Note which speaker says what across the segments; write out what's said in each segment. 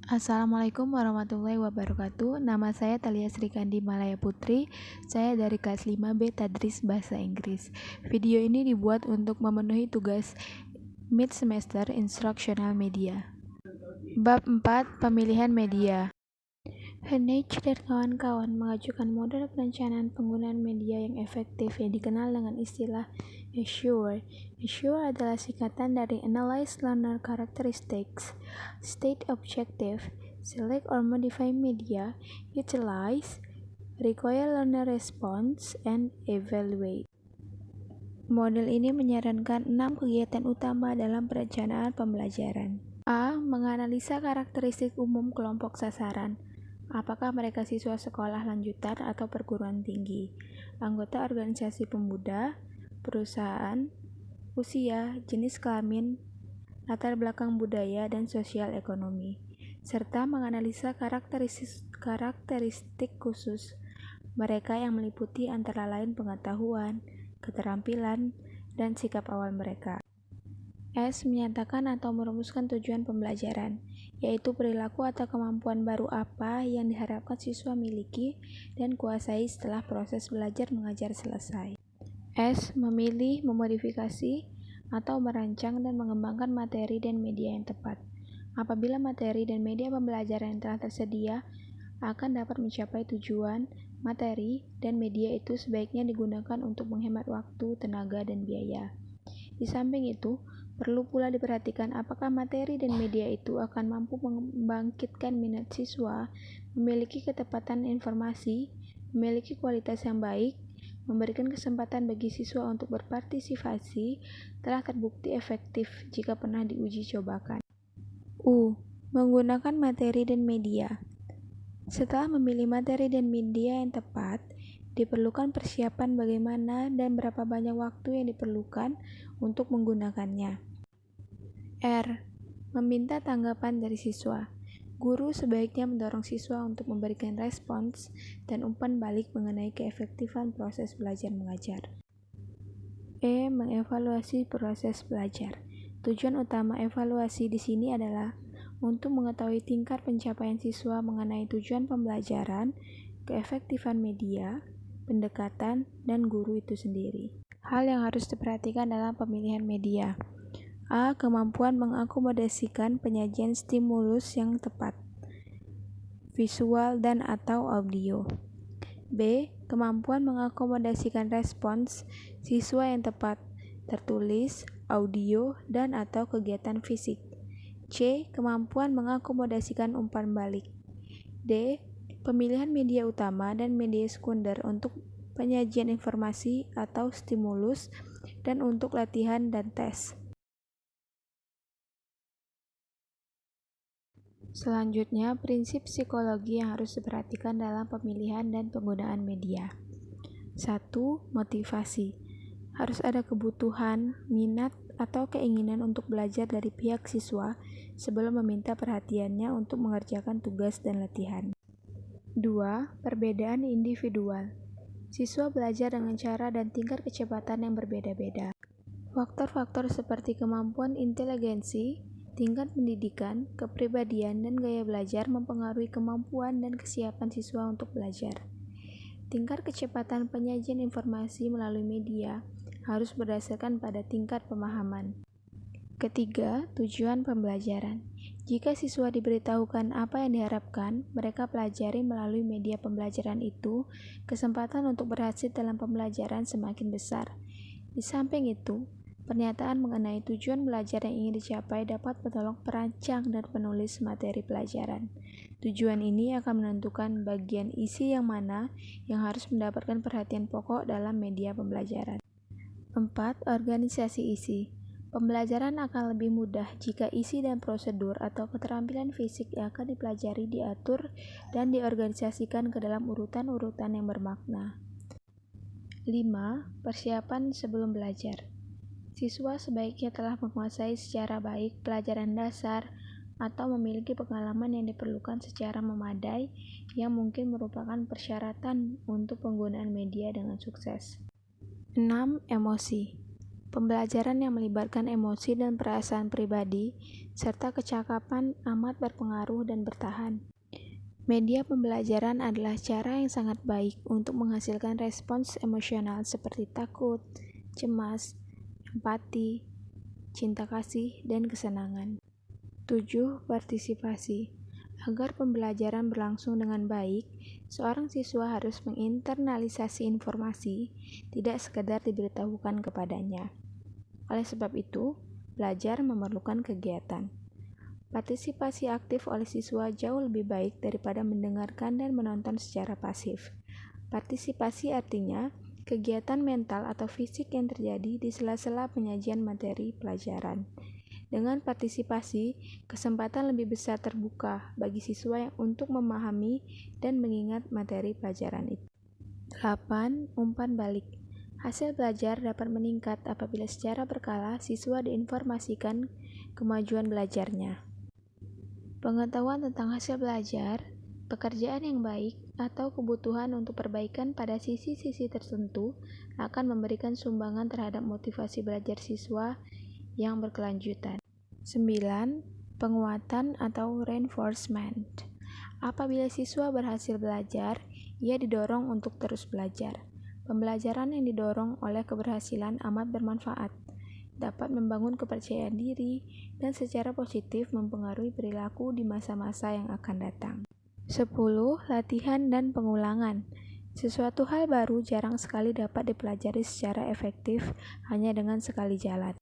Speaker 1: Assalamualaikum warahmatullahi wabarakatuh. Nama saya Thalia Srikandi Malaya Putri. Saya dari kelas 5B Tadris Bahasa Inggris. Video ini dibuat untuk memenuhi tugas mid semester instructional media. Bab 4, pemilihan media. Hennig dan kawan-kawan mengajukan model perencanaan penggunaan media yang efektif yang dikenal dengan istilah ASSURE. ASSURE adalah singkatan dari Analyze Learner Characteristics, State Objective, Select or Modify Media, Utilize, Require Learner Response, and Evaluate. Model ini menyarankan 6 kegiatan utama dalam perencanaan pembelajaran. A. Menganalisa karakteristik umum kelompok sasaran. Apakah mereka siswa sekolah lanjutan atau perguruan tinggi, anggota organisasi pemuda, perusahaan, usia, jenis kelamin, latar belakang budaya dan sosial ekonomi, serta menganalisa karakteristik khusus mereka yang meliputi antara lain pengetahuan, keterampilan, dan sikap awal mereka. S. Menyatakan atau merumuskan tujuan pembelajaran, yaitu perilaku atau kemampuan baru apa yang diharapkan siswa miliki dan kuasai setelah proses belajar mengajar selesai. S. Memilih, memodifikasi, atau merancang dan mengembangkan materi dan media yang tepat. Apabila materi dan media pembelajaran yang telah tersedia akan dapat mencapai tujuan, materi dan media itu sebaiknya digunakan untuk menghemat waktu, tenaga, dan biaya. Di samping itu, perlu pula diperhatikan apakah materi dan media itu akan mampu membangkitkan minat siswa, memiliki ketepatan informasi, memiliki kualitas yang baik, memberikan kesempatan bagi siswa untuk berpartisipasi, telah terbukti efektif jika pernah diuji cobakan. U. Menggunakan materi dan media. Setelah memilih materi dan media yang tepat, diperlukan persiapan bagaimana dan berapa banyak waktu yang diperlukan untuk menggunakannya. R. Meminta tanggapan dari siswa. Guru sebaiknya mendorong siswa untuk memberikan respons dan umpan balik mengenai keefektifan proses belajar mengajar. E. Mengevaluasi proses belajar. Tujuan utama evaluasi di sini adalah untuk mengetahui tingkat pencapaian siswa mengenai tujuan pembelajaran, keefektifan media, pendekatan, dan guru itu sendiri. Hal yang harus diperhatikan dalam pemilihan media. A. Kemampuan mengakomodasikan penyajian stimulus yang tepat, visual dan atau audio. B. Kemampuan mengakomodasikan respons siswa yang tepat, tertulis, audio, dan atau kegiatan fisik. C. Kemampuan mengakomodasikan umpan balik. D. Pemilihan media utama dan media sekunder untuk penyajian informasi atau stimulus dan untuk latihan dan tes. Selanjutnya, prinsip psikologi yang harus diperhatikan dalam pemilihan dan penggunaan media. 1. Motivasi. Harus ada kebutuhan, minat, atau keinginan untuk belajar dari pihak siswa sebelum meminta perhatiannya untuk mengerjakan tugas dan latihan. 2. Perbedaan individual. Siswa belajar dengan cara dan tingkat kecepatan yang berbeda-beda. Faktor-faktor seperti kemampuan inteligensi, tingkat pendidikan, kepribadian, dan gaya belajar mempengaruhi kemampuan dan kesiapan siswa untuk belajar. Tingkat kecepatan penyajian informasi melalui media harus berdasarkan pada tingkat pemahaman. Ketiga, tujuan pembelajaran. Jika siswa diberitahukan apa yang diharapkan mereka pelajari melalui media pembelajaran itu, kesempatan untuk berhasil dalam pembelajaran semakin besar. Di samping itu, pernyataan mengenai tujuan belajar yang ingin dicapai dapat menolong perancang dan penulis materi pelajaran. Tujuan ini akan menentukan bagian isi yang mana yang harus mendapatkan perhatian pokok dalam media pembelajaran. 4. Organisasi isi. Pembelajaran akan lebih mudah jika isi dan prosedur atau keterampilan fisik yang akan dipelajari diatur dan diorganisasikan ke dalam urutan-urutan yang bermakna. 5. Persiapan sebelum belajar. Siswa sebaiknya telah menguasai secara baik pelajaran dasar atau memiliki pengalaman yang diperlukan secara memadai yang mungkin merupakan persyaratan untuk penggunaan media dengan sukses. 6. Emosi. Pembelajaran yang melibatkan emosi dan perasaan pribadi, serta kecakapan amat berpengaruh dan bertahan. Media pembelajaran adalah cara yang sangat baik untuk menghasilkan respons emosional seperti takut, cemas, empati, cinta kasih, dan kesenangan. 7. Partisipasi. Agar pembelajaran berlangsung dengan baik, seorang siswa harus menginternalisasi informasi, tidak sekedar diberitahukan kepadanya. Oleh sebab itu, belajar memerlukan kegiatan. Partisipasi aktif oleh siswa jauh lebih baik daripada mendengarkan dan menonton secara pasif. Partisipasi artinya kegiatan mental atau fisik yang terjadi di sela-sela penyajian materi pelajaran. Dengan partisipasi, kesempatan lebih besar terbuka bagi siswa yang untuk memahami dan mengingat materi pelajaran itu. 8. Umpan balik. Hasil belajar dapat meningkat apabila secara berkala siswa diinformasikan kemajuan belajarnya. Pengetahuan tentang hasil belajar, pekerjaan yang baik, atau kebutuhan untuk perbaikan pada sisi-sisi tertentu akan memberikan sumbangan terhadap motivasi belajar siswa yang berkelanjutan. 9. Penguatan atau reinforcement. Apabila siswa berhasil belajar, ia didorong untuk terus belajar. Pembelajaran yang didorong oleh keberhasilan amat bermanfaat, dapat membangun kepercayaan diri, dan secara positif mempengaruhi perilaku di masa-masa yang akan datang. 10. Latihan dan pengulangan. Sesuatu hal baru jarang sekali dapat dipelajari secara efektif hanya dengan sekali jalan.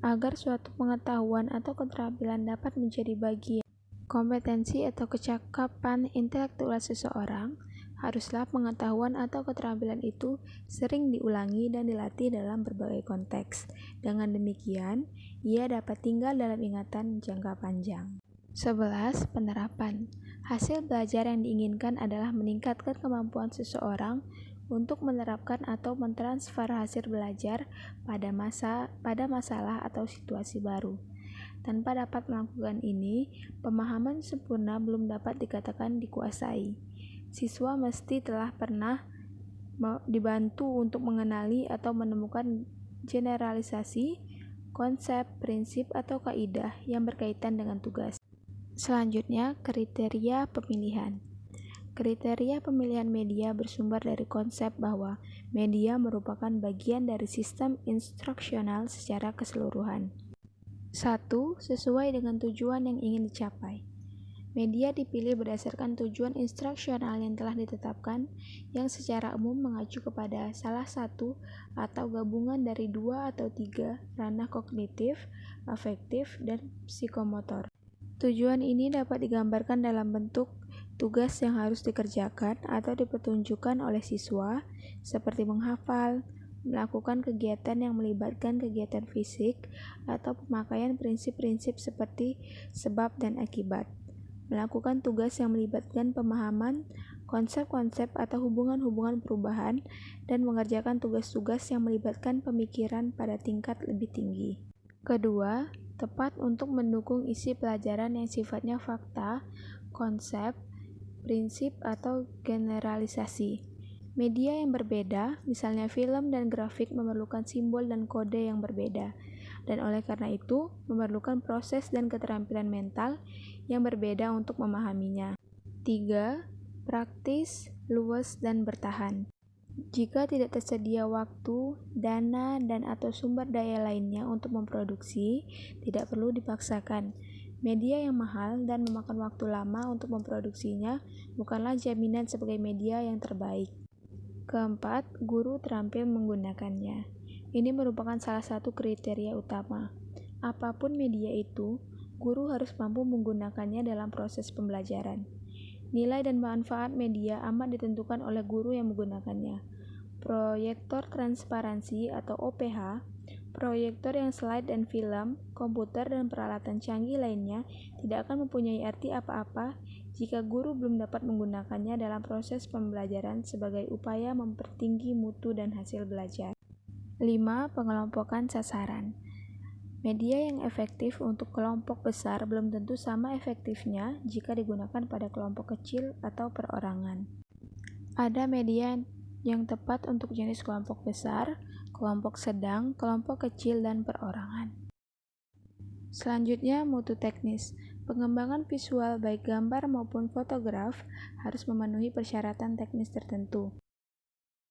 Speaker 1: Agar suatu pengetahuan atau keterampilan dapat menjadi bagian kompetensi atau kecakapan intelektual seseorang, haruslah pengetahuan atau keterampilan itu sering diulangi dan dilatih dalam berbagai konteks. Dengan demikian, ia dapat tinggal dalam ingatan jangka panjang. 11. Penerapan. Hasil belajar yang diinginkan adalah meningkatkan kemampuan seseorang untuk menerapkan atau mentransfer hasil belajar pada masalah atau situasi baru. Tanpa dapat melakukan ini, pemahaman sempurna belum dapat dikatakan dikuasai. Siswa mesti telah pernah dibantu untuk mengenali atau menemukan generalisasi, konsep, prinsip, atau kaidah yang berkaitan dengan tugas. Selanjutnya, kriteria pemilihan. Kriteria pemilihan media bersumber dari konsep bahwa media merupakan bagian dari sistem instruksional secara keseluruhan. 1. Sesuai dengan tujuan yang ingin dicapai. Media dipilih berdasarkan tujuan instruksional yang telah ditetapkan, yang secara umum mengacu kepada salah satu atau gabungan dari 2 atau 3 ranah kognitif, afektif, dan psikomotor. Tujuan ini dapat digambarkan dalam bentuk tugas yang harus dikerjakan atau dipertunjukkan oleh siswa, seperti menghafal, melakukan kegiatan yang melibatkan kegiatan fisik, atau pemakaian prinsip-prinsip seperti sebab dan akibat. Melakukan tugas yang melibatkan pemahaman, konsep-konsep atau hubungan-hubungan perubahan, dan mengerjakan tugas-tugas yang melibatkan pemikiran pada tingkat lebih tinggi. Kedua, tepat untuk mendukung isi pelajaran yang sifatnya fakta, konsep, prinsip, atau generalisasi. Media yang berbeda, misalnya film dan grafik, memerlukan simbol dan kode yang berbeda, dan oleh karena itu memerlukan proses dan keterampilan mental yang berbeda untuk memahaminya. 3. Praktis, luas, dan bertahan. Jika tidak tersedia waktu, dana, dan atau sumber daya lainnya untuk memproduksi, tidak perlu dipaksakan. Media yang mahal dan memakan waktu lama untuk memproduksinya bukanlah jaminan sebagai media yang terbaik. Keempat, guru terampil menggunakannya. Ini merupakan salah satu kriteria utama. Apapun media itu, guru harus mampu menggunakannya dalam proses pembelajaran. Nilai dan manfaat media amat ditentukan oleh guru yang menggunakannya. Proyektor transparansi atau OPH, proyektor yang slide dan film, komputer, dan peralatan canggih lainnya tidak akan mempunyai arti apa-apa jika guru belum dapat menggunakannya dalam proses pembelajaran sebagai upaya mempertinggi mutu dan hasil belajar. 5. Pengelompokan sasaran. Media yang efektif untuk kelompok besar belum tentu sama efektifnya jika digunakan pada kelompok kecil atau perorangan. Ada media yang tepat untuk jenis kelompok besar, kelompok sedang, kelompok kecil, dan perorangan. Selanjutnya, mutu teknis. Pengembangan visual baik gambar maupun fotograf harus memenuhi persyaratan teknis tertentu.